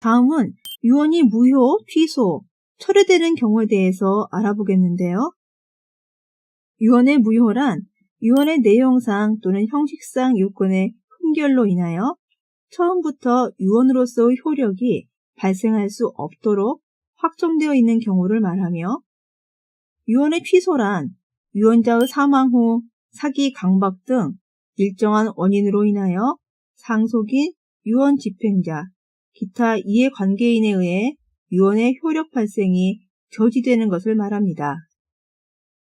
다음은 유언이 무효, 취소, 철회되는 경우에 대해서 알아보겠는데요. 유언의 무효란 유언의 내용상 또는 형식상 요건의 흠결로 인하여 처음부터 유언으로서의 효력이 발생할 수 없도록 확정되어 있는 경우를 말하며, 유언의 취소란 유언자의 사망 후 사기, 강박 등 일정한 원인으로 인하여 상속인, 유언 집행자, 기타 이해관계인에 의해 유언의 효력 발생이 저지되는 것을 말합니다.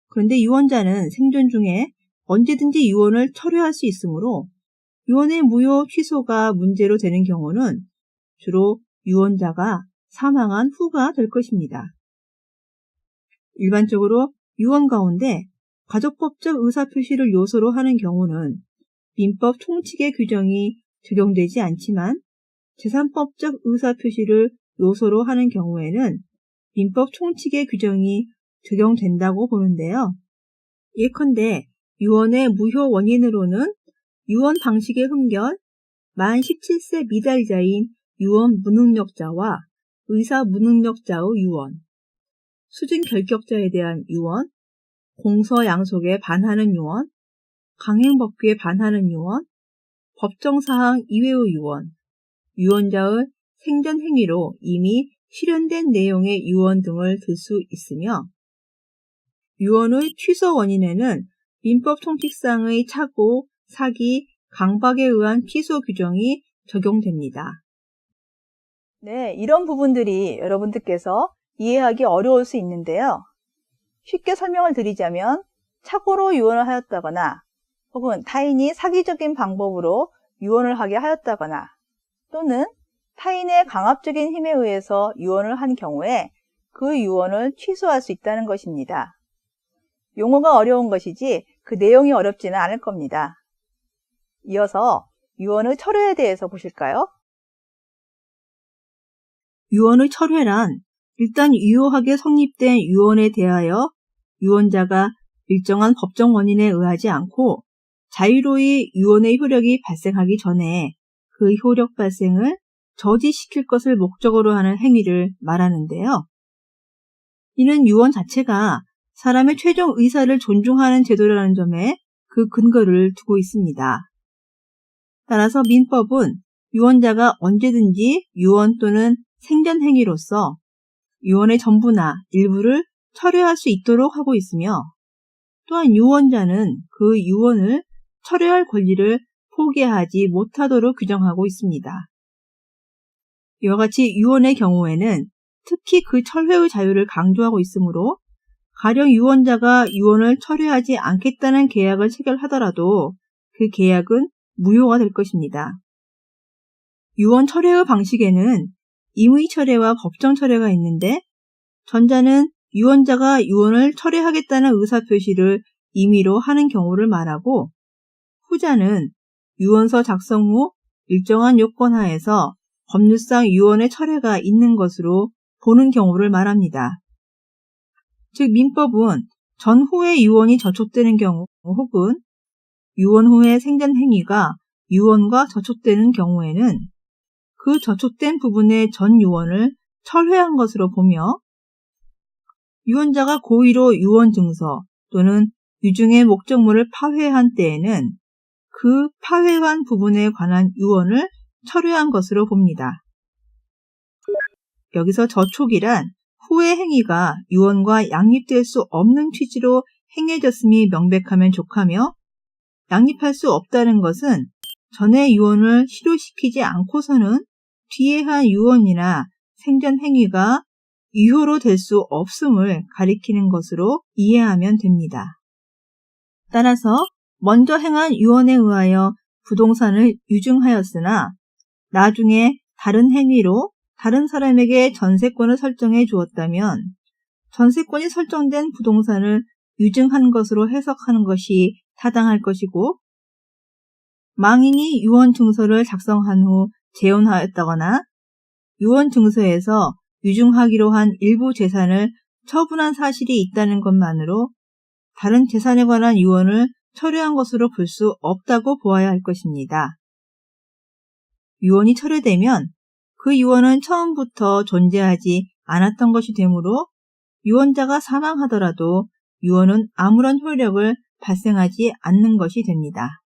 그런데 유언자는 생존 중에 언제든지 유언을 철회할 수 있으므로 유언의 무효 취소가 문제로 되는 경우는 주로 유언자가 사망한 후가 될 것입니다. 일반적으로 유언 가운데 가족법적 의사표시를 요소로 하는 경우는 민법 총칙의 규정이 적용되지 않지만, 재산법적 의사표시를 요소로 하는 경우에는 민법 총칙의 규정이 적용된다고 보는데요. 예컨대 유언의 무효 원인으로는 유언 방식의 흠결, 만 17세 미달자인 유언 무능력자와 의사 무능력자의 유언, 수증 결격자에 대한 유언, 공서 양속에 반하는 유언, 강행법규에 반하는 유언, 법정사항 이외의 유언, 유언자의 생전 행위로 이미 실현된 내용의 유언 등을 들 수 있으며, 유언의 취소 원인에는 민법 총칙상의 착오, 사기, 강박에 의한 취소 규정이 적용됩니다. 네, 이런 부분들이 여러분들께서 이해하기 어려울 수 있는데요. 쉽게 설명을 드리자면, 착오로 유언을 하였다거나 혹은 타인이 사기적인 방법으로 유언을 하게 하였다거나 또는 타인의 강압적인 힘에 의해서 유언을 한 경우에 그 유언을 취소할 수 있다는 것입니다. 용어가 어려운 것이지 그 내용이 어렵지는 않을 겁니다. 이어서 유언의 철회에 대해서 보실까요? 유언의 철회란 일단 유효하게 성립된 유언에 대하여 유언자가 일정한 법정 원인에 의하지 않고 자유로이 유언의 효력이 발생하기 전에 그 효력 발생을 저지시킬 것을 목적으로 하는 행위를 말하는데요. 이는 유언 자체가 사람의 최종 의사를 존중하는 제도라는 점에 그 근거를 두고 있습니다. 따라서 민법은 유언자가 언제든지 유언 또는 생전 행위로서 유언의 전부나 일부를 철회할 수 있도록 하고 있으며, 또한 유언자는 그 유언을 철회할 권리를 포기하지 못하도록 규정하고 있습니다. 이와 같이 유언의 경우에는 특히 그 철회의 자유를 강조하고 있으므로, 가령 유언자가 유언을 철회하지 않겠다는 계약을 체결하더라도 그 계약은 무효가 될 것입니다. 유언 철회의 방식에는 임의 철회와 법정 철회가 있는데, 전자는 유언자가 유언을 철회하겠다는 의사표시를 임의로 하는 경우를 말하고, 후자는 유언서 작성 후 일정한 요건 하에서 법률상 유언의 철회가 있는 것으로 보는 경우를 말합니다. 즉 민법은 전후에 유언이 저촉되는 경우 혹은 유언 후의 생전 행위가 유언과 저촉되는 경우에는 그 저촉된 부분의 전 유언을 철회한 것으로 보며, 유언자가 고의로 유언 증서 또는 유증의 목적물을 파회한 때에는 그 파회한 부분에 관한 유언을 철회한 것으로 봅니다. 여기서 저촉이란 후의 행위가 유언과 양립될 수 없는 취지로 행해졌음이 명백하면 족하며, 양립할 수 없다는 것은 전의 유언을 실효시키지 않고서는 뒤에 한 유언이나 생전 행위가 유효로 될 수 없음을 가리키는 것으로 이해하면 됩니다. 따라서 먼저 행한 유언에 의하여 부동산을 유증하였으나 나중에 다른 행위로 다른 사람에게 전세권을 설정해 주었다면 전세권이 설정된 부동산을 유증한 것으로 해석하는 것이 타당할 것이고, 망인이 유언 증서를 작성한 후 재혼하였다거나 유언 증서에서 유증하기로 한 일부 재산을 처분한 사실이 있다는 것만으로 다른 재산에 관한 유언을 철회한 것으로 볼 수 없다고 보아야 할 것입니다. 유언이 철회되면 그 유언은 처음부터 존재하지 않았던 것이 되므로 유언자가 사망하더라도 유언은 아무런 효력을 발생하지 않는 것이 됩니다.